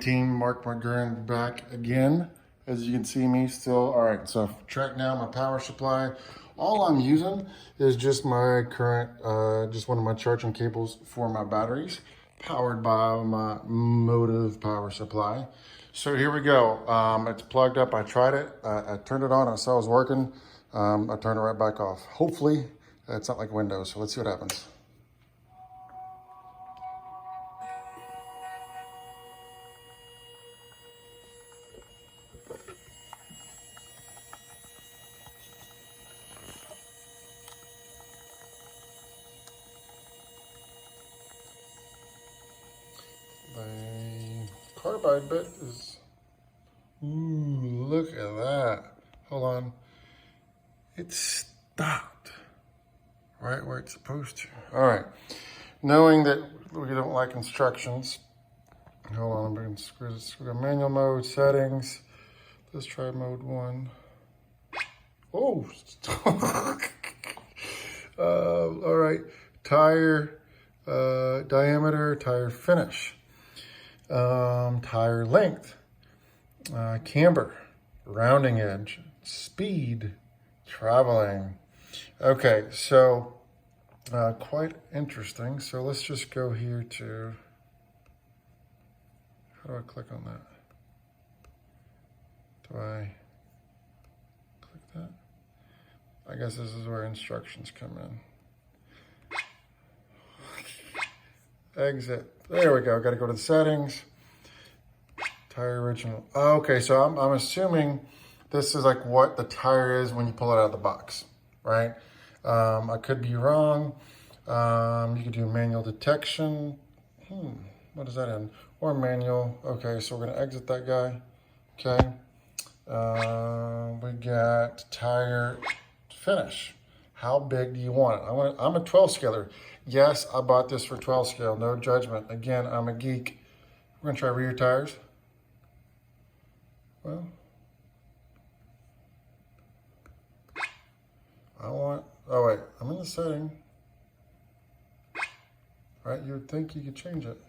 Team Mark McGurn back again. As you can see me still. All right, so track now my power supply. All I'm using is just my current, just one of my charging cables for my batteries, powered by my Motive power supply. So here we go. It's plugged up. I tried it. I turned it on. I saw it was working. I turned it right back off. Hopefully, it's not like Windows. So let's see what happens. The carbide bit is, ooh, look at that. Hold on. It stopped right where it's supposed to. All right. Knowing that we don't like instructions, hold on, I'm going to screw this. We got manual mode, settings. Let's try mode 1. Oh, all right. Tire diameter, tire finish, tire length, camber, rounding edge, speed, traveling. Okay, so quite interesting. So let's just go here to, how do I click on that? Do I click that? I guess this is where instructions come in. Exit. There we go. Got to go to the settings. Tire original. Okay, so I'm assuming this is like what the tire is when you pull it out of the box, right? I could be wrong. You could do manual detection. What is that in? Or manual. Okay, so we're going to exit that guy. Okay. We got tire finish. How big do you want it? I'm a 12 scaler. Yes, I bought this for 12 scale. No judgment. Again, I'm a geek. We're going to try rear tires. Well, oh wait, I'm in the setting. Right, you would think you could change it.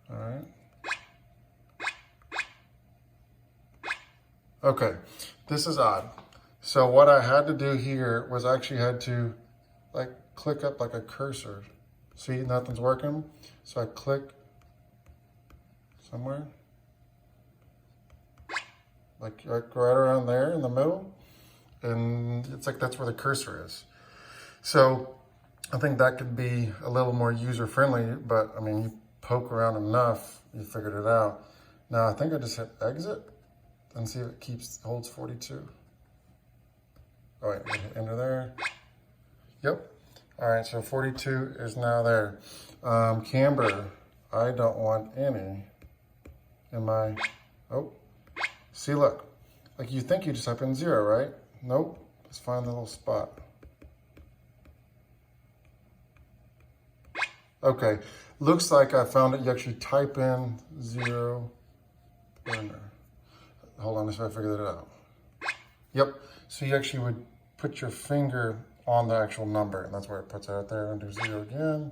All right. Okay, this is odd. So what I had to do here was I actually had to like click up like a cursor. See, nothing's working. So I click somewhere, like right around there in the middle. And it's like that's where the cursor is. So I think that could be a little more user-friendly, but I mean, you poke around enough, you figured it out. Now I think I just hit exit and see if it holds 42. Oh wait, hit enter there. Yep. All right, so 42 is now there. Camber, I don't want any in my, oh, see, look, like you think you just type in 0, right? Nope, let's find the little spot. Okay, looks like I found it. You actually type in 0 burner. Hold on, let's see if I figured it out. Yep, so you actually would put your finger on the actual number, and that's where it puts it out there, and do 0 again.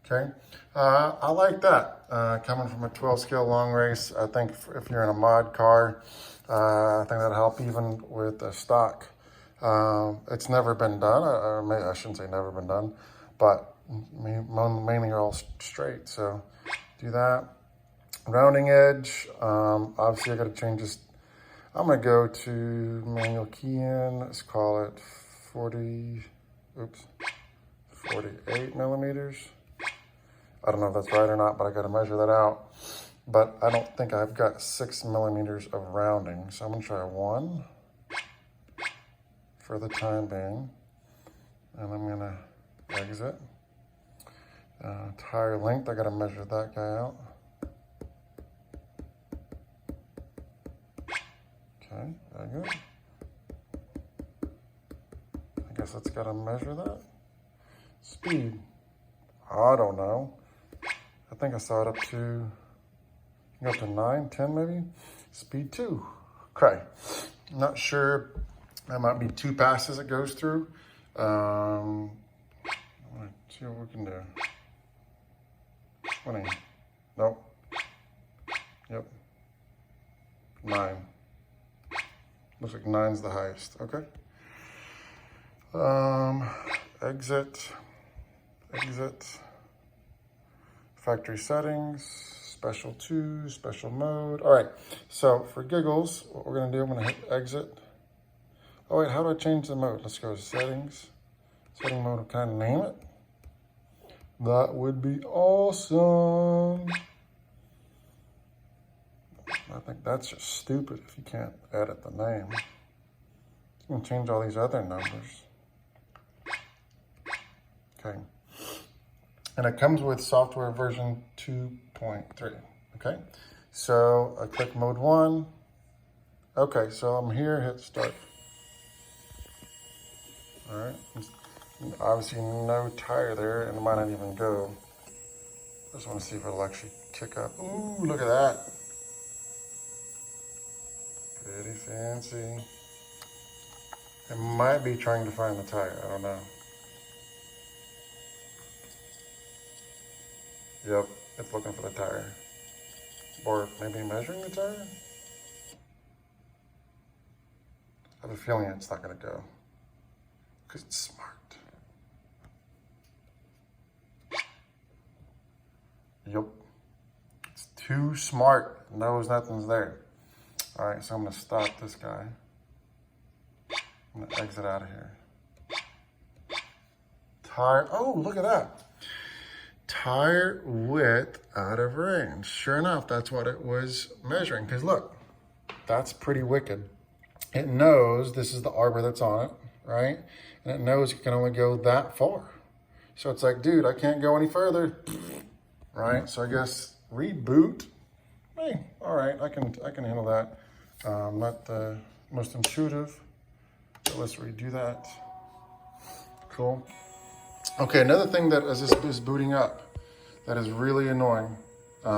Okay, I like that. Coming from a 12 scale long race, I think if you're in a mod car, I think that'll help even with the stock. It's never been done, I shouldn't say never been done, but mainly are all straight, so do that. Rounding edge, obviously I gotta change this. I'm gonna go to manual key in, let's call it 48 millimeters. I don't know if that's right or not, but I gotta measure that out. But I don't think I've got 6 millimeters of rounding, so I'm gonna try 1 for the time being. And I'm gonna exit. Tire length, I gotta measure that guy out. Okay, very good. I guess it's gotta measure that. Speed, I don't know. I think I saw it up to 9, 10 maybe. Speed 2, okay. Not sure That might be 2 passes it goes through. Let's see what we can do. 20. Nope. Yep. 9. Looks like 9's the highest. Okay. Exit. Factory settings. Special 2. Special mode. All right. So for giggles, what we're gonna do, I'm gonna hit exit. Oh wait, how do I change the mode? Let's go to settings. Setting mode, can I name it? That would be awesome. I think that's just stupid if you can't edit the name. You can change all these other numbers. Okay. And it comes with software version 2.3. Okay. So I click mode 1. Okay, so I'm here, hit start. All right. Obviously no tire there, and it might not even go. Just want to see if it'll actually kick up. Ooh, look at that. Pretty fancy. It might be trying to find the tire, I don't know. Yep, it's looking for the tire. Or maybe measuring the tire? I have a feeling it's not gonna go. Because it's smart. Yep. It's too smart. It knows nothing's there. All right, so I'm gonna stop this guy. I'm gonna exit out of here. Tire, oh, look at that. Tire width out of range. Sure enough, that's what it was measuring. Because look, that's pretty wicked. It knows this is the arbor that's on it, right? And it knows it can only go that far. So it's like, dude, I can't go any further. Right, so I guess reboot. Hey, all right, I can handle that. Not the most intuitive, but let's redo that. Cool. Okay, another thing that is booting up that is really annoying, that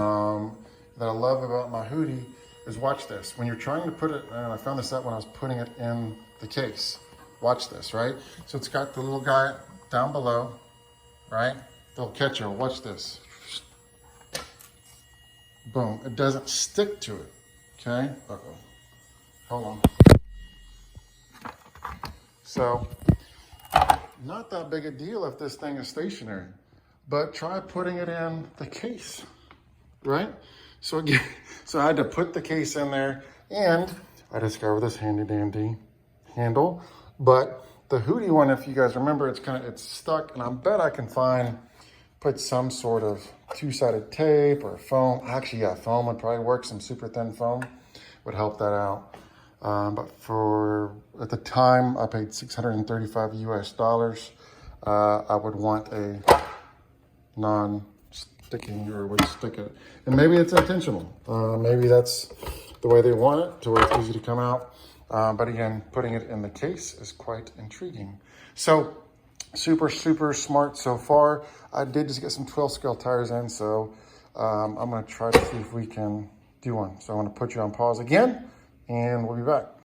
I love about my Hootie is watch this. When you're trying to put it, and I found this out when I was putting it in the case. Watch this, right? So it's got the little guy down below, right? They'll catch her. Watch this. Boom. It doesn't stick to it. Okay? Uh-oh. Hold on. So, not that big a deal if this thing is stationary, but try putting it in the case, right? So again, so I had to put the case in there, and I discovered this handy dandy handle. But the Hootie one, if you guys remember, it's stuck, and I bet I can put some sort of 2-sided tape or foam. Actually, yeah, foam would probably work. Some super thin foam would help that out. But at the time, I paid $635 US. I would want a non-sticking or would stick it. And maybe it's intentional. Maybe that's the way they want it, to where it's easy to come out. But again, putting it in the case is quite intriguing. So, super, super smart so far. I did just get some 12 scale tires in, so I'm gonna try to see if we can do one. So I'm gonna put you on pause again, and we'll be back.